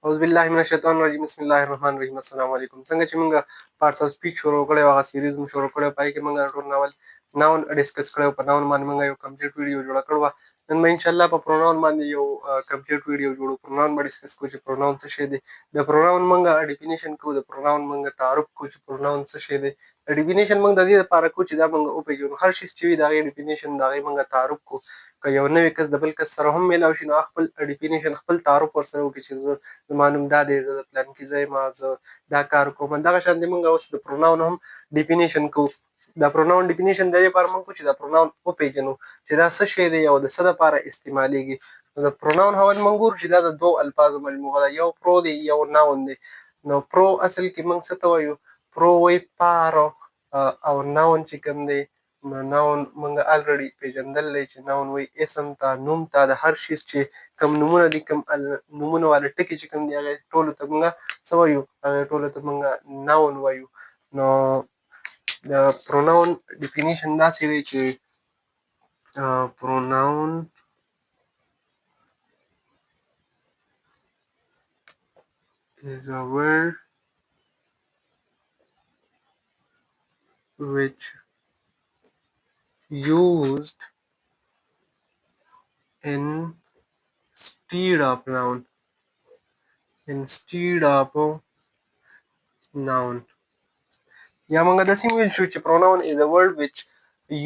اعوذ بالله من الشیطان الرجیم بسم الله الرحمن الرحیم السلام علیکم. څنګه چې موږ پارټس اف سپیچ شروع کړی هغه سیریز مو شروع کړی پای کې موږ ټول ناون ډیسکس کړو. په ناون باندې موږ یو کمپلیټ ویډیو جوړ کړو. نن به ان شاء الله په پروناون باندې یو کمپلیټ ویډیو جوړو. پروناون باندې ډیسکس کوو چې پروناون څه شی دی. د پروناون موږ ډیفینیشن کوو. د پروناون موږ تعارف کوو چې پروناون څه شی دی. ډیفینیشن موږ د دې لپاره کوو چې دا موږ وپېژنو. هر شي چې وي د هغې ډیفینیشن د هغې موږ تعارف کوو. که یو نوی کس د بل کس سره هم میلاو شي نو هغه خپل ډیفینیشن خپل تعارف ورسره وکړي چې زما نوم دا دی، زه د پلانکي ځای یم، زه دا کار کوم. دغه شانتې موږ اوس د پروناون هم ډیفینیشن کوو. د پروناون ډیفینیشن د دې لپاره موږ کوو چې دا پروناون وپېژنو چې دا څه شی دی او د څه دپاره استعمالیږي. نو د پروناون حوالې موږ ګورو چې دا د دوو الفاظو مجموعه ده. یو پرو دی، یو ناون دی. نو پرو اصل کې موږ څه ته وایو؟ پرو وایي پاره، او ناون چې کوم دی نو ناون موږ الریډي پېژندلی چې ناون وایي اسم ته، نوم ته، د هر شي چې کوم نومونه دي، کوم نومونه والا ټکي چې کوم دي هغې ټولو ته موږ څه وایو؟ هغې ټولو ته موږ ناون وایو. نو د پروناون ډیفینیشن داسې دی چې پروناون is a word which used instead of noun. یا موږ داسې ویل شو چې pronoun is a word which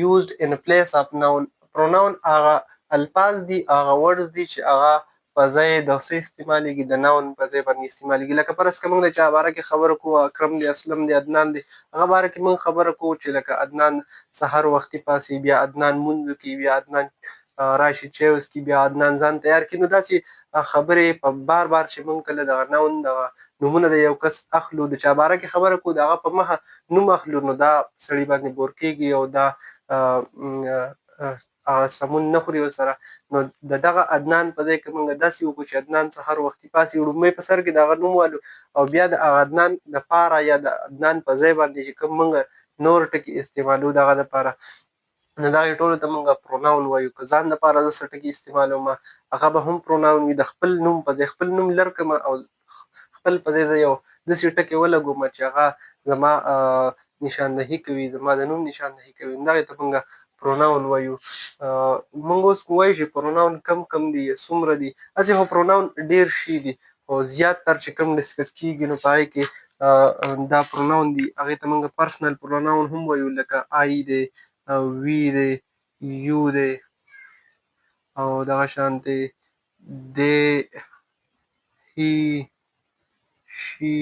used in place of noun. pronoun هغه الفاظ دي، هغه words دي چې هغه په ځای د څه استعمالیږي؟ د ناون په ځای باندې استعمالیږي. لکه فرض که موږ د چا باره کې خبره کوو، اکرم دی، اسلم دی، عدنان دی، هغه باره کې موږ خبره کوو چې لکه عدنان سحر وختي پاڅي، بیا عدنان مونځ وکړي، بیا عدنان راشي چای وڅکي، بیا عدنان ځان تیار کړي. نو داسې خبرې په بار بار چې موږ کله دغه ناون دغه نومونه د یو کس اخلو، د چا باره کې خبره کوو، د هغه په مخه نوم اخلو، نو دا سړي باندې بور کېږي او دا سمون نه خوري ورسره. نو د دغه عدنان په ځای کې موږ داسې وکړو چې عدنان سحر وختي پاڅي، وړومبی په سر کې د هغه نوم والو او بیا د هغه عدنان دپاره یا د عدنان په ځای باندې چې کوم موږ نور ټکي استعمالو دغه دپاره، نو دغې ټولو ته موږ پروناون وایو. که ځان دپاره زه څه ټکي استعمالوم هغه به هم پروناون وي. د خپل نوم په ځای خپل نوم لر کړم او خپل په ځای زه یو داسې ټکي ولګوم چې هغه زما نشاندهي کوي، زما د نوم نشاندهي کوي، دغې ته موږ پروناون وایو. موږ اوس وایو چې پروناون کم دي یا څومره دي. هسې خو پروناون ډېر شي دي خو زیات تر چې کوم ډسکس کېږي نو په هغې کې دا پروناون دي. هغې ته موږ پرسنل پروناون هم وایو، لکه آی دی، وی دی، یو دی، او دغه شانتې دی، هی، شي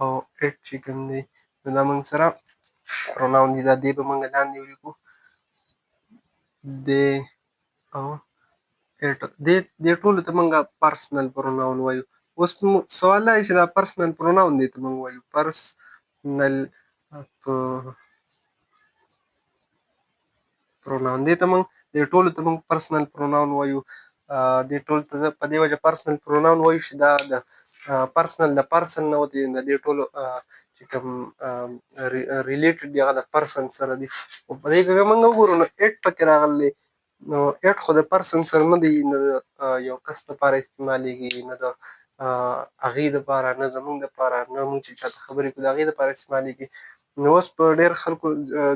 او اټ چې کوم دی نو دا موږ سره پروناون دي. دا دی به موږ لاندې ولیکو، دی او اټ. دې ټولو ته موږ پرسنل پروناون وایو. اوس سوال دا دی چې دا پرسنل پروناون دی ته موږ وایو پرسنل پروناون. دې ټولو ته موږ پرسنل پروناون وایو. دې ټولو ته په دې وجه پرسنل پروناون وایو چې دا د پرسنل د پرسن نه وتې، د دې ټولو چې کوم ریلیټډ دي هغه د پرسن سره دي. په دې کې که موږ وګورو نو اټ پکې راغلی. نو اټ خو د پرسن سره نه دی، نه د یو کس دپاره استعمالیږي، نه د هغې دپاره، نه زموږ دپاره، نه موږ چې چاته خبرې کوو د هغې دپاره استعمالیږي. نو اوس په ډېر خلکو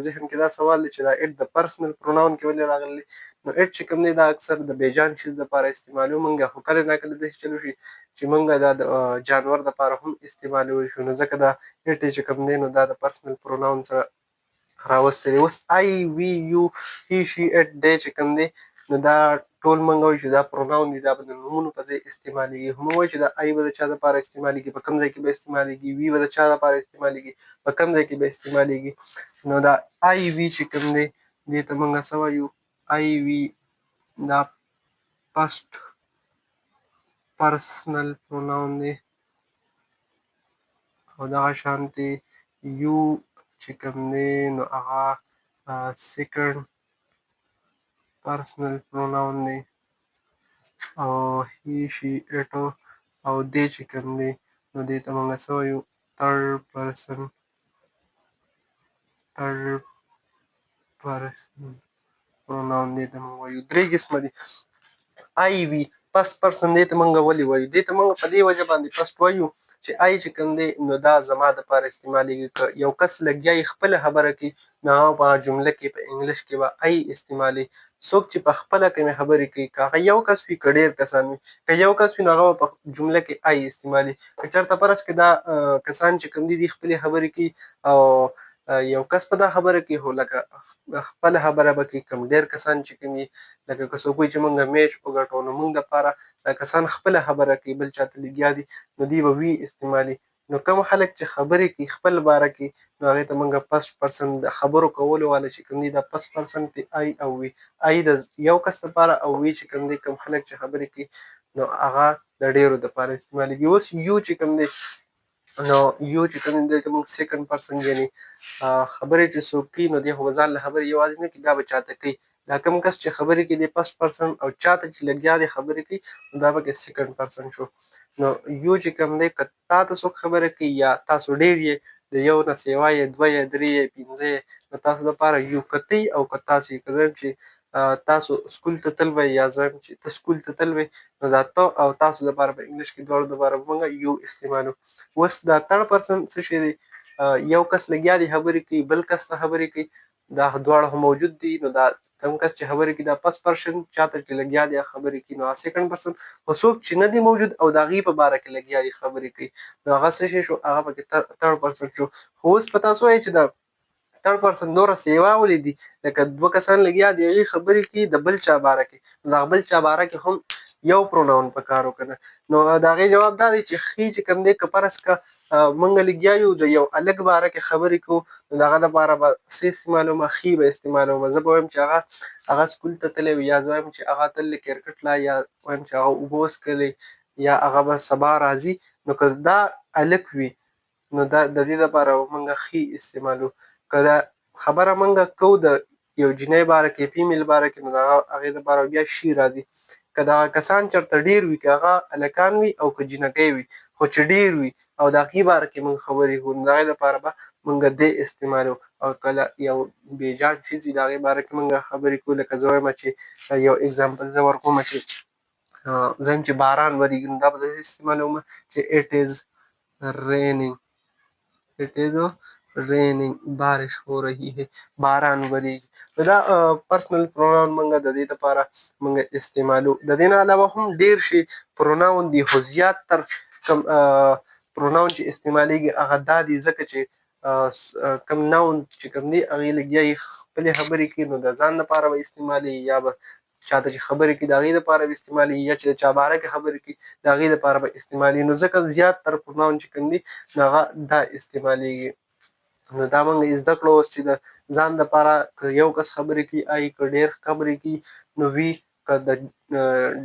ذهن کې دا سوال دی چې دا اټ د پرسنل پروناون کې ولې راغلی. نو اټ چې کوم دی دا اکثر د بیجان شي دپاره استعمالوو موږ، خو کله ناکله داسې چل وشي چې موږ دا د جانور دپاره هم استعمالولی شو. نو ځکه دا اټ چې کوم دی نو دا د پرسنل پروناون سره راوستی دی. اوس آی، وی، یو، هی، شي، اټ دی چې کوم دی نو دا ټول موږ وایو چې دا پروناون دي. دا به د نومونو په ځای استعمالیږي. موږ وایو چې دا آی به د چا دپاره استعمالیږي، په کوم ځای کې به استعمالیږي. وی به د چا دپاره استعمالیږي، په کوم ځای کې به استعمالیږي. نو دا آی وی چې کوم دی دې ته موږ څه وایو؟ آی وی دا فرسټ پرسنل پروناون دی. او دغه شانتې یو چې کوم دی نو هغه سیکنډ پرسنل پروناون دی. او هی، شي، اټ او دی چې کوم دی نو دې ته موږ څه وایو؟ تھرډ پرسن پروناون دې ته موږ وایو. درې قسمه دي. آی وي پس پرسن دې ته موږ ولې وایو؟ دې ته موږ په دې وجه باندې پس وایو چې آی چې کوم دی نو دا زما دپاره استعمالیږي. که یو کس لګیا یي خپله خبره کوي نو هغه په جمله کې په انګلیش کې به آی استعمالوي. څوک چې په خپله کومې خبرې کوي که هغه یو کس وي که ډېر کسان وي، که یو کس وي نو هغه به په جمله کې آی استعمالوي. که چېرته فرض کړې دا کسان چې کوم دي دوی خپلې خبرې کوي او یو کس په دا خبره کوي خو لکه خپله خبره به کوي، کم ډېر کسان چې کوم وي لکه که څوک وایي چې موږ میچ وګټو نو موږ دپاره دا کسان خپله خبره کوي بل چاته لګیا دي نو دوی به وي استعمالوي. نو کوم خلک چې خبرې کوي خپل باره کې نو هغې ته موږ پس پرسن د خبرو کولو والا چې کوم دي دا پس پرسن پې آی او وي. آی د یو کس دپاره او وي چې کوم دی کوم خلک چې خبرې کوي نو هغه د ډېرو دپاره استعمالېږي. اوس یو چې کوم دی نو یو چې کوم دی دلته موږ سیکنډ پرسن یعنې خبرې چې څوک کوي نو دی خو به ځان له خبرې یوازې نه کوي، دا به چاته کوي. دا کوم کس چې خبرې کوي دی پس پرسن او چاته چې لګیا دی خبرې کوي نو دا پکې سیکنډ پرسن شو. نو یو چې کوم دی که تا ته څوک خبره کوي یا تاسو ډېر یې د یو نه سیوا یې دوه یې درې یې پنځه یې نو تاسو دپاره یو که ته او که تاسو یې. که دویم چې تاسو سکول ته تل وئ یا زه چې ته سکول ته تل وئ نو دا ته او تاسو دپاره په انګلیش کې دواړو دپاره به موږ یو استعمالو. اوس دا تھرډ پرسن څه شی دی؟ یو کس لګیا دی خبرې کوي بل کس ته خبرې کوي دا دواړه هم موجود دي نو دا کوم کس چې خبرې کوي دا پس پرسن، چاته چې لګیا دی خبرې کوي نو سیکنډ پرسن. خو څوک چې نه دی موجود او د هغې په باره کې لګیا دی خبرې کوي نو هغه څه شی شو؟ هغه پکې تھرډ پرسن شو. خو اوس په تاسو وایي چې دا تھرډ پرسن نوره سیوا ولې دي؟ لکه دوه کسان لګیا دي هغې خبرې کوي د بل چا باره کې نو د هغه بل چا باره کې هم یو پروناون پکار و که نه. نو د هغې جواب دا دی چې ښي چې کوم دی که فرض که موږ لګیا یو د یو هلک باره کې خبرې کوو نو د هغه دپاره به څه استعمالومه؟ ښي به استعمالومه. زه به وایم چې هغه سکول ته تللی وي یا زه وایم چې هغه تللی کرکټ لا یا وایم چې هغه اوبه وڅښلې یا هغه به سبا راځي. نو که دا هلک وي نو دا د دې دپاره موږ ښي استعمالو. که دا خبره موږ کوو د یو جینۍ باره کې فیمیل باره کې نو د هغې دپاره بیا شي راځي. که دغه کسان چېرته ډېر وي که هغه هلکان وي او که جینکۍ وي خو چې ډېر وي او د هغې باره کې موږ خبرې کوو نو د هغې دپاره به موږ دی استعمالو. او کله یو بېجان څیز وي د هغې باره کې موږ خبرې کوو لکه زه وایم چې یو اګزامپل زه ورکوم چې زه وایم چې باران ورېږي نو دا به داسې استعمالومه چې اټ از رینینګ، اټ از رینینګ، بارش ہو رہی ہے، باران وریږي. نو دا پرسنل پروناون موږ د دې دپاره موږ استعمالو. د دې نه علاوه هم ډېر شي پروناون دي خو زیات تر کم پروناون چې استعمالیږي هغه دا دي ځکه چې کم ناون چې کوم دی هغې لګیا یې خپلې خبرې کوي نو د ځان دپاره به استعمالوي یا به چاته چې خبرې کوي د هغې دپاره به استعمالوي یا چې د چا باره کې خبرې کوي د هغې دپاره به استعمالوي. نو ځکه زیات تر پروناون چې کوم دی نو هغه دا استعمالیږي. نو دا موږ زده کړو اوس چې د ځان دپاره که یو کس خبرې کوي آی، که ډېر خبرې کوي نو وي، که د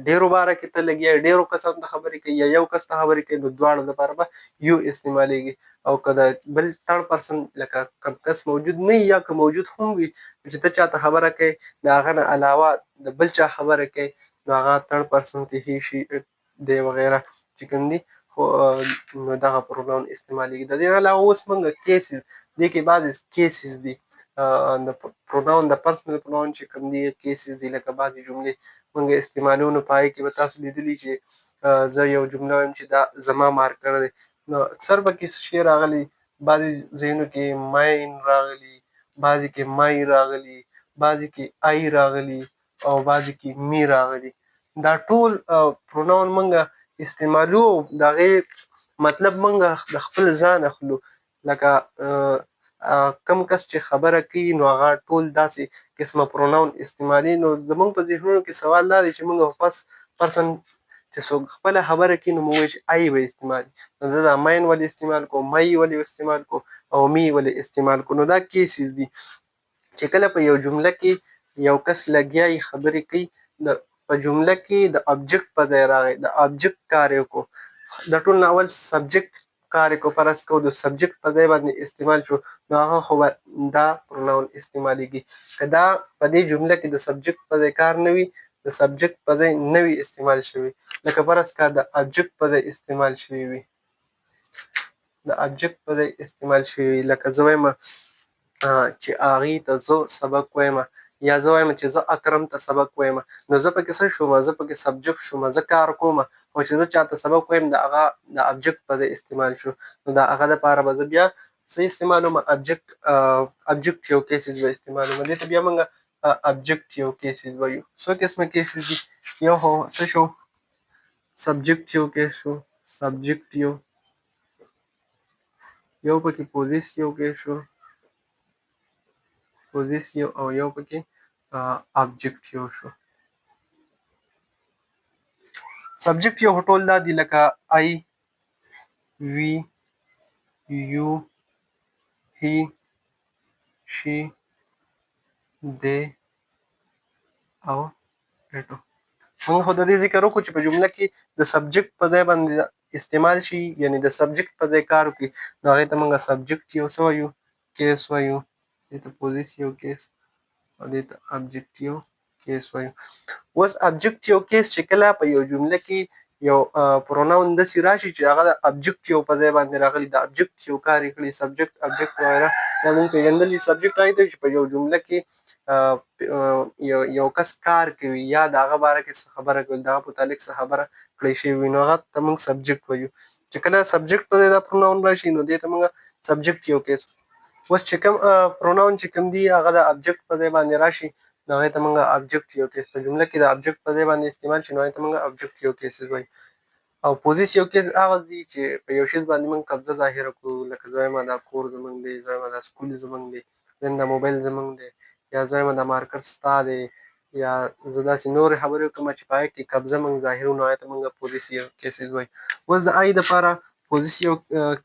ډېرو باره کې ته لګیا یې ډېرو کسانو ته خبرې کوي یا یو کس ته خبرې کوي نو دواړو دپاره به یو استعمالیږي. او که د بل تھرډ پرسن لکه کم کس موجود نه وي یا که موجود هم وي چې ته چاته خبره کوي د هغه نه علاوه د بل چا خبره کوي نو هغه تھرډ پرسن ته هی شي دی وغیره چې کوم دي خو نو دغه پروناون استعمالیږي. د دې نه علاوه اوس موږ کیسز دې کې بعضې کیسز دي د پروناون د پرسنل پروناون چې کوم دي کیسز دي لکه بعضې جملې موږ استعمالو نو په هغې کې به تاسو لیدلي چې زه یو جمله وایم چې دا زما مارکر دی نو اکثر پکې څه شی راغلی بعضې ځایونو کې ماین راغلي، بعضې کې مای راغلي، بعضې کې آی راغلي او بعضې کې می راغلي. دا ټول پروناون موږ استعمالو او د هغې مطلب موږ د خپل ځان اخلو. لکه کم کس چې خبره کوي نو هغه ټول داسې قسمه پروناون استعمالي. نو زموږ په ذهنونو کې سوال دا دی چې موږ پس پرسن چې څوک خپله خبره کوي نو موږ وایو چې آی به استعمال نو زه دا ماین ولې استعمال کوم، مای ولې استعمال کوم او می ولې استعمال کوم. نو دا کیسز دي چې کله په یو جمله کې یو کس لګیا یي خبرې کوي په جمله کې د ابجکټ په ځای راغی د ابجکټ کار یې وکړو د ټول نه اول سبجکټ کار یې کو فرض کوو د سبجکټ په ځای باندې استعمال شو نو هغه خو دا پروناون استعمالیږي. که دا په دې جمله کې د سبجکټ په ځای کار نه وي د سبجکټ په ځای نه وي استعمال شوي لکه فرض کړه د ابجکټ په ځای استعمال شوي وي د ابجکټ په ځای استعمال شوي وي لکه زه وایم چې هغې ته زه سبق وایم یا زه وایم چې زه اکرم ته سبق وایم نو زه پکې څه شوم زه پکې سبجیکټ شوم زه کار کوم خو چې زه چاته سبق وایم د هغه د ابجیکټ په ځای استعمال شو نو د هغه دپاره به زه بیا څه استعمالوم ابجیکټ یو کیسز به استعمالوم دې ته بیا موږ ابجیکټ یو کیسز وایو څو قسمه کیسز دي یو خو څه شو سبجیکټ یو کیس شو سبجیکټ یو پکې پوزیسیو کیس شو پوزیسیو او یو پکې ابجیکټ یو شو سبجیکټ یو ټول دا دي لکه I we you he she they او it موږ خو د دې ذکر وکړو چې په جمله کې د سبجیکټ په ځای باندې استعمال شي یعنی د سبجیکټ په ځای کار وکړي نو هغې ته موږ سبجیکټ یو څه وایو کیس وایو دې ته پوزیسیو کیس او دې ته ابجیکټیو کیس وایو اوس ابجیکټیو کیس چې کله په یو جمله کې یو پروناون داسې راشي چې هغه د ابجیکټیو په ځای باندې راغلی د ابجیکټیو کار یې کړی سبجیکټ ابجیکټ وغیره دا موږ پېژندلي سبجیکټ هغې ته چې په یو جمله کې یو کس کار کوي یا د هغه باره کې څه خبره کوي د هغه متعلق څه خبره کړی شوې وي نو هغه ته موږ سبجیکټ وایو چې کله سبجیکټ په ځای دا پروناون راشي نو دې ته موږ سبجیکټیو کیس اوس چې کوم پروناون چې کوم دي هغه د ابجیکټ په ځای باندې راشي نو هغې ته موږ ابجیکټ یو کیس په جمله کې د ابجیکټ په ځای باندې استعمال شي نو هغې ته موږ ابجیکټ یو کیسز وایو او پوزیسیو کیس هغه دي چې په یو شي باندې موږ قبضه ظاهره کړو لکه زه وایم دا کور زموږ دی زه وایم دا سکول زموږ دی زه دا موبایل زموږ دی یا زه وایم دا مارکر ستا دی یا زه داسې نورې خبرې وکړم چې په هغې کې قبضه موږ ظاهرو نو هغې ته موږ پوزیسیو کیسز وایو اوس د آی دپاره پوزیسیو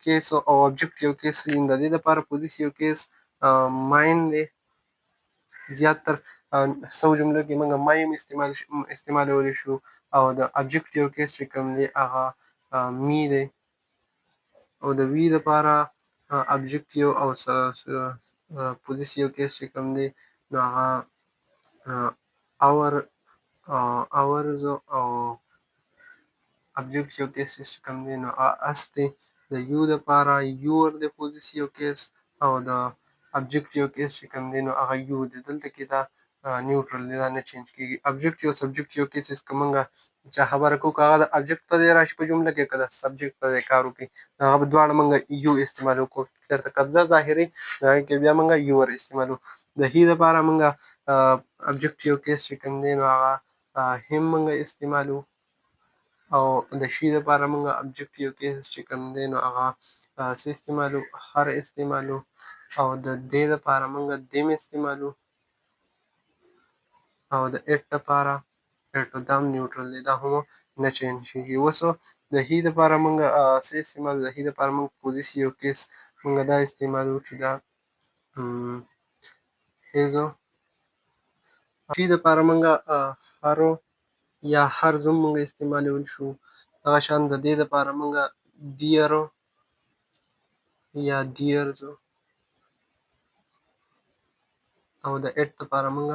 کیس او ابجیکټیو کیس د دې دپاره پوزیسیو کیس ماین دی زیاتر سو جملو کې موږ مایم استعمالولی شو او د ابجیکټیو کیس چې کوم دی هغه می دی او د وی دپاره ابجیکټیو او پوزیسیو کیس چې کوم دی نو هغه اورز او ابجیکټیو کیس چې کوم دی نو اس دی د یو دپاره یور د پوزیسیو کیس او د ابجیکټیو کیس چې کوم دی نو هغه یو دی دلته کې دا نیوټرل دی دا نه چینج کېږي ابجیکټیو سبجیکټیو کیسز که موږ چا خبره کوو که هغه د ابجیکټ په ځای راشي په جمله کې که د سبجیکټ په ځای کار وکړي نو هغه به دواړه موږ یو استعمالو کو چېرته قبضه ظاهري نو هغې کې بیا موږ یور استعمالو د هي دپاره موږ ابجیکټیو کیس چې کوم دی نو هغه هم موږ استعمالو او د شي دپاره موږ ابجیکټیو کیس چې کوم دی نو هغه څه استعمالو هر استعمالو او د دې دپاره موږ دم استعمالو او د اټ دپاره اټو دا هم نیوټرل دی دا هم نه چینج کېږي اوس د هي دپاره موږ څه استعمالو د هي دپاره موږ پوزیسیو کیس موږ دا استعمالو چې دا هیزو شي دپاره موږ هرو یا هر زوم موږ استعمالولی شو هغه شان د دې دپاره موږ دیرو یا دیرزو او د اټ دپاره موږ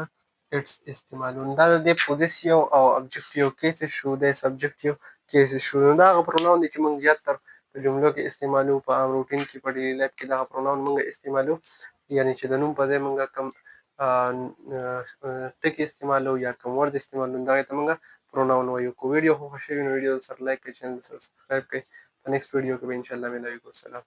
اټس استعمالو دا د دې پوزیسیو او ابجیکټیو کیسز شو د سبجیکټیو کیسز شو نو دا هغه پروناون دي چې موږ زیاتر په جملو کې استعمالو په عام روټین کې په ډیلي لایف کې دغه پروناون موږ استعمالو یعنی چې د نوم په ځای موږ کوم ټکي استعمالو یا کوم ورډ استعمالو نو هغې ته موږ پروناون وایو که ویډیو خوښه شوي نو ویډیو سره لایک کړئ چینل سره سبسکرایب کړئ په نیکسټ ویډیو کې به انشاءالله ملاویږو. السلام.